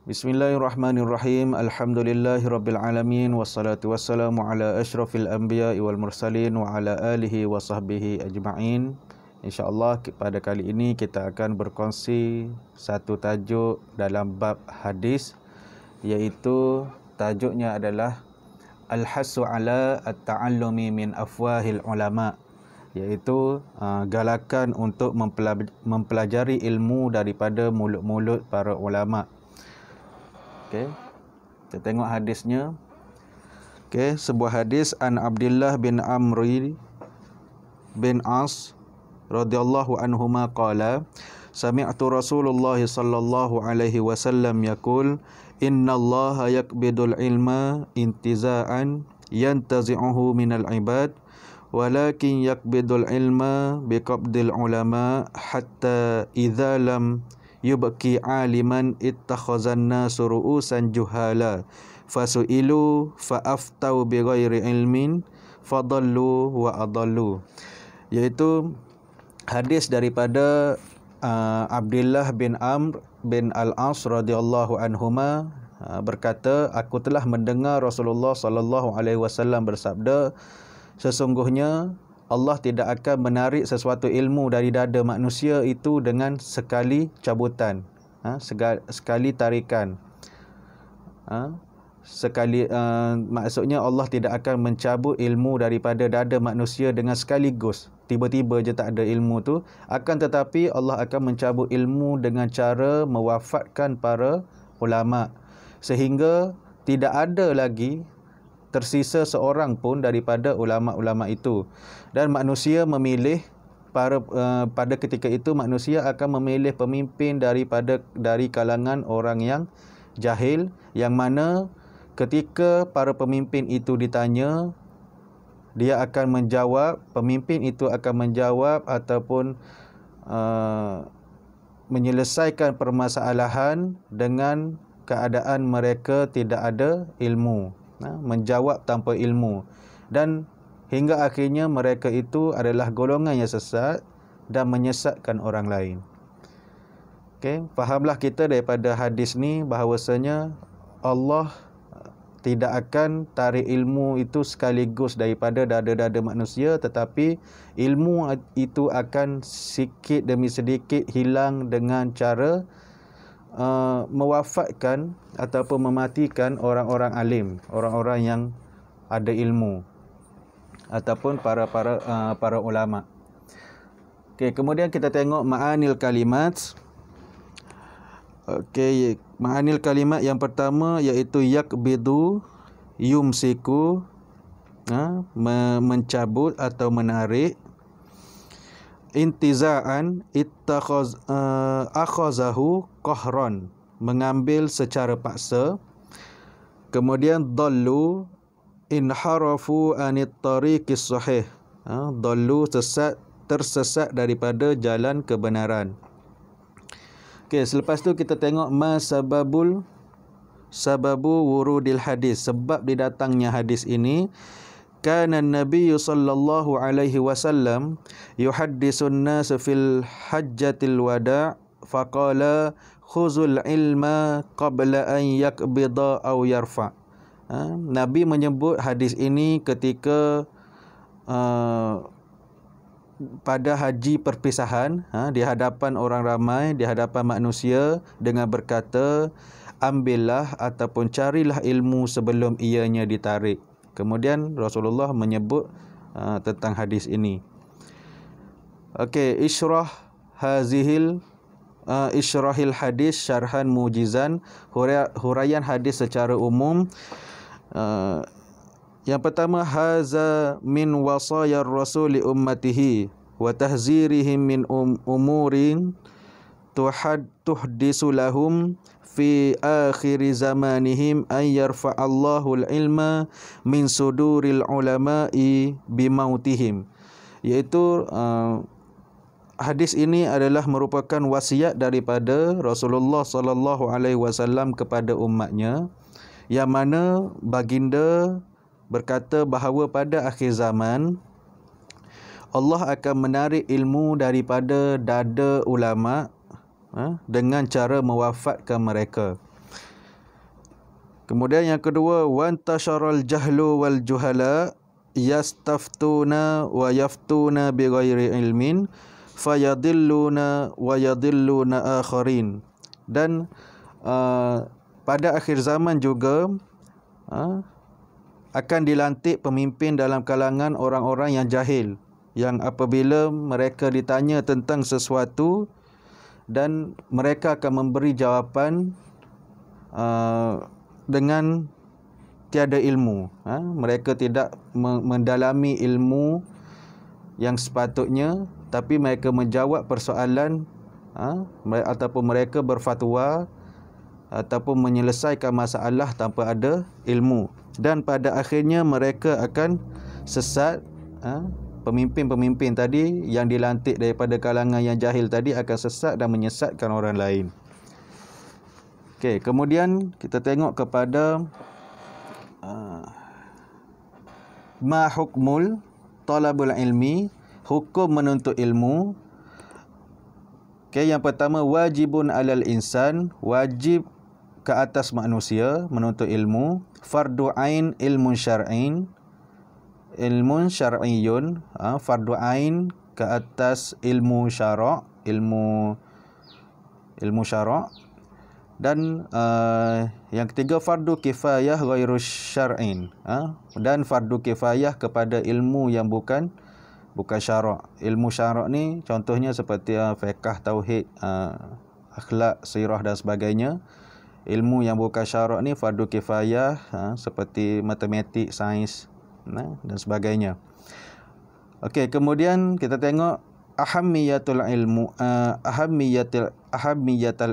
Bismillahirrahmanirrahim. Alhamdulillahirabbil alamin wassalatu wassalamu ala asyrafil anbiya'i wal mursalin wa ala alihi wa sahbihi ajma'in. InsyaAllah pada kali ini kita akan berkongsi satu tajuk dalam bab hadis, iaitu tajuknya adalah Al-hassu ala at-ta'allumi min afwahil ulama', iaitu galakan untuk mempelajari ilmu daripada mulut-mulut para ulama'. Okey, kita tengok hadisnya. Okey, sebuah hadis an Abdullah bin Amr bin As radhiyallahu anhuma qala sami'tu Rasulullah sallallahu alaihi wasallam yaqul innallaha yaqbidul ilma intiza'an yantazi'uhu minal ibad walakin yaqbidul ilma biqabdil ulama hatta idza lam yubqi aliman ittakhazan nasu ru'usan juhala fasu'ilu fa'aftau bighairi ilmin fadallu wa adallu. Iaitu hadis daripada Abdullah bin Amr bin Al-As radhiyallahu anhuma berkata, aku telah mendengar Rasulullah sallallahu alaihi wasallam bersabda, sesungguhnya Allah tidak akan menarik sesuatu ilmu dari dada manusia itu dengan sekali cabutan, sekali tarikan. Maksudnya Allah tidak akan mencabut ilmu daripada dada manusia dengan sekaligus. Tiba-tiba je tak ada ilmu tu. Akan tetapi Allah akan mencabut ilmu dengan cara mewafatkan para ulama', sehingga tidak ada lagi tersisa seorang pun daripada ulama'-ulama' itu. Dan manusia memilih pada ketika itu manusia akan memilih pemimpin dari kalangan orang yang jahil, yang mana ketika para pemimpin itu ditanya, dia akan menjawab, pemimpin itu akan menjawab ataupun menyelesaikan permasalahan dengan keadaan mereka tidak ada ilmu, menjawab tanpa ilmu, dan hingga akhirnya mereka itu adalah golongan yang sesat dan menyesatkan orang lain. Okey, fahamlah kita daripada hadis ni bahawasanya Allah tidak akan tarik ilmu itu sekaligus daripada dada-dada manusia, tetapi ilmu itu akan sikit demi sedikit hilang dengan cara mewafatkan ataupun mematikan orang-orang alim, orang-orang yang ada ilmu ataupun para ulama'. Okey, kemudian kita tengok ma'anil kalimat. Okey, ma'anil kalimat yang pertama iaitu yaqbidu, yumsiku, mencabut atau menarik. Intiza'an, akhazahu qahran, mengambil secara paksa. Kemudian dallu, inharafu anit tariqis sahih, dallu, tersesat daripada jalan kebenaran. Okey, selepas tu kita tengok sababu wurudil hadis, sebab didatangnya hadis ini. Kana Nabi sallallahu alaihi wasallam yuhaddisun nas fil hajjatil wada' faqala khuzul ilma qabla an yaqbida aw yarfa'. Nabi menyebut hadis ini ketika pada haji perpisahan, di hadapan orang ramai, di hadapan manusia, dengan berkata, ambillah ataupun carilah ilmu sebelum ianya ditarik. Kemudian Rasulullah menyebut tentang hadis ini. Okey, isyrahil hadis syarhan mujizan, huraian hadis secara umum. Yang pertama, haza min wasayar rasuli ummatihi wa tahzirihim min umurin tuhdisu lahum fi akhiri zamanihim an yarfa'allahu al-ilma min suduril ulama'i bimautihim. Iaitu hadis ini adalah merupakan wasiat daripada Rasulullah sallallahu alaihi wasallam kepada umatnya, yang mana baginda berkata bahawa pada akhir zaman Allah akan menarik ilmu daripada dada ulama' dengan cara mewafatkan mereka. Kemudian yang kedua, wantasharal jahlu wal juhala yastaftuna wa yaftuna bighairi ilmin fayadilluna wa yadilluna akharin. Dan pada akhir zaman juga akan dilantik pemimpin dalam kalangan orang-orang yang jahil, yang apabila mereka ditanya tentang sesuatu dan mereka akan memberi jawapan dengan tiada ilmu. Mereka tidak mendalami ilmu yang sepatutnya, tapi mereka menjawab persoalan ataupun mereka berfatwa ataupun menyelesaikan masalah tanpa ada ilmu. Dan pada akhirnya mereka akan sesat. Pemimpin-pemimpin tadi yang dilantik daripada kalangan yang jahil tadi akan sesat dan menyesatkan orang lain. Okey, kemudian kita tengok kepada ma hukmul talabul ilmi, hukum menuntut ilmu. Okey, yang pertama, wajibun alal insan, wajib ke atas manusia menuntut ilmu. Fardu ain ilmun syar'in, ilmun syar'iyyun, fardu ain ke atas ilmu syara', ilmu syara'. Dan yang ketiga, fardu kifayah ghairu syar'in, dan fardu kifayah kepada ilmu yang bukan syara'. Ilmu syara' ni contohnya seperti fiqh, tauhid, akhlak, sirah dan sebagainya. Ilmu yang bukan syara' ni fardu kifayah, seperti matematik, sains dan sebagainya. Okey, kemudian kita tengok ahammiyatul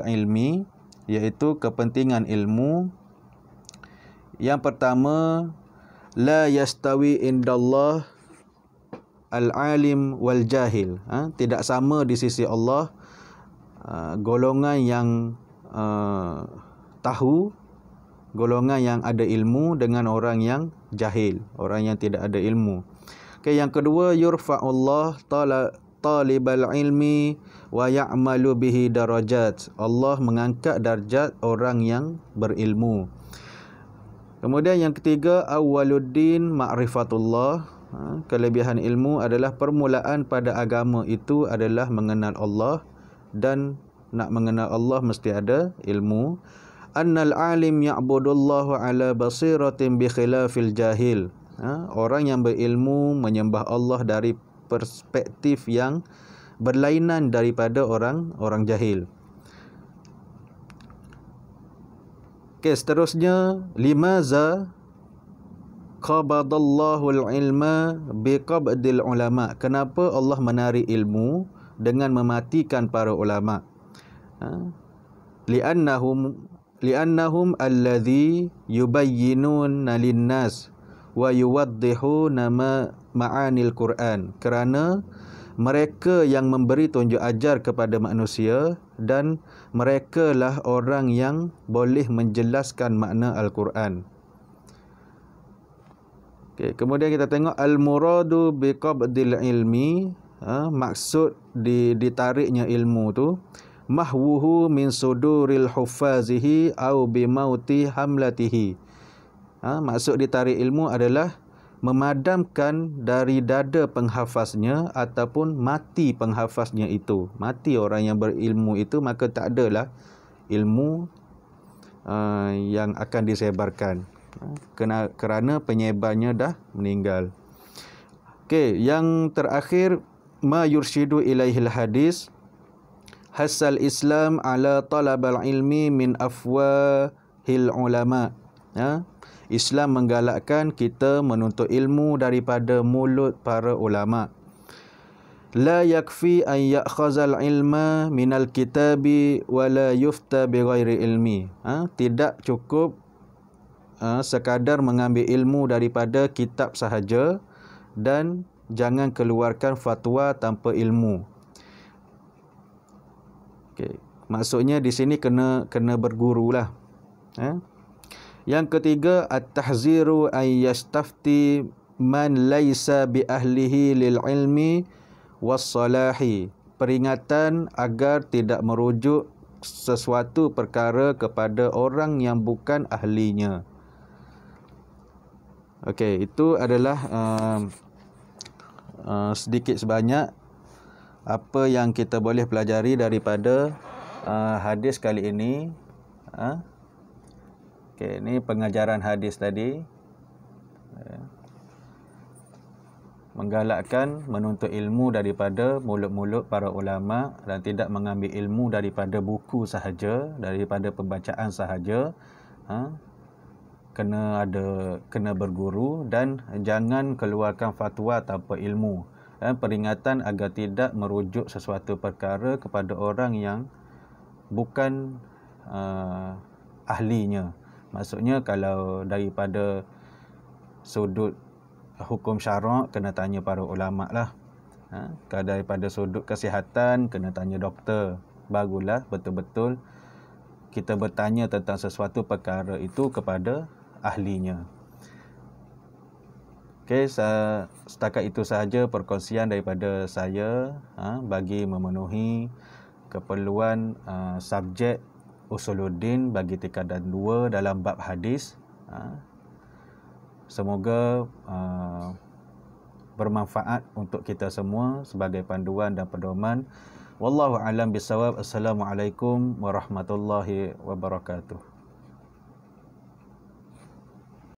ilmi, iaitu kepentingan ilmu. Yang pertama, la yastawi indallah al-alim wal jahil. Tidak sama di sisi Allah golongan yang tahu, golongan yang ada ilmu dengan orang yang jahil, orang yang tidak ada ilmu. Okay, yang kedua, yurfa'ullah talibal ilmi wa ya'malu bihi darajat. Allah mengangkat darjat orang yang berilmu. Kemudian yang ketiga, awwaluddin ma'rifatullah. Kelebihan ilmu adalah permulaan pada agama itu adalah mengenal Allah, dan nak mengenal Allah mesti ada ilmu. Annal alim ya'budullahu ala basiratin bi khilafil jahil. Orang yang berilmu menyembah Allah dari perspektif yang berlainan daripada orang jahil. Okey, seterusnya, limaza qabadallahu al-ilma biqabdil ulama. Kenapa Allah menarik ilmu dengan mematikan para ulama? Li'annahum alladhi yubayyinuna linnas wa yuwaddihuna ma'anil Quran. Kerana mereka yang memberi tunjuk ajar kepada manusia dan mereka lah orang yang boleh menjelaskan makna Al-Quran. Okay, kemudian kita tengok al-muradu biqabdil ilmi, maksud ditariknya ilmu tu, mahwuhu min suduril huffazihi au bimauti hamlatihi. Maksud ditarik ilmu adalah memadamkan dari dada penghafaznya ataupun mati penghafaznya itu. Mati orang yang berilmu itu, maka tak adalah ilmu yang akan disebarkan, kerana penyebarnya dah meninggal. Okey, yang terakhir, ma yurshidu ilaihil hadis hasal Islam ala talabal ilmi min afwahil ulama. Islam menggalakkan kita menuntut ilmu daripada mulut para ulama. La yakfi an ya'khazal ilma minal kitabi wa la yufta bighairi ilmi. Tidak cukup sekadar mengambil ilmu daripada kitab sahaja dan jangan keluarkan fatwa tanpa ilmu. Okay. Maksudnya di sini kena bergurulah. Yang ketiga, at-tahziru ay yastafti man laisa bi ahlihi lil ilmi was salahi. Peringatan agar tidak merujuk sesuatu perkara kepada orang yang bukan ahlinya. Okey, itu adalah sedikit sebanyak apa yang kita boleh pelajari daripada hadis kali ini. Okey, ini pengajaran hadis tadi. Menggalakkan menuntut ilmu daripada mulut-mulut para ulama dan tidak mengambil ilmu daripada buku sahaja, daripada pembacaan sahaja. Kena berguru dan jangan keluarkan fatwa tanpa ilmu. Peringatan agar tidak merujuk sesuatu perkara kepada orang yang bukan ahlinya. Maksudnya kalau daripada sudut hukum syarak kena tanya para ulama lah. Kalau daripada sudut kesihatan kena tanya doktor. Barulah betul-betul kita bertanya tentang sesuatu perkara itu kepada ahlinya. Okey, setakat itu sahaja perkongsian daripada saya bagi memenuhi keperluan subjek Usuluddin bagi tingkatan 2 dalam bab hadis. Semoga bermanfaat untuk kita semua sebagai panduan dan pedoman. Wallahu a'lam bissawab. Assalamualaikum warahmatullahi wabarakatuh.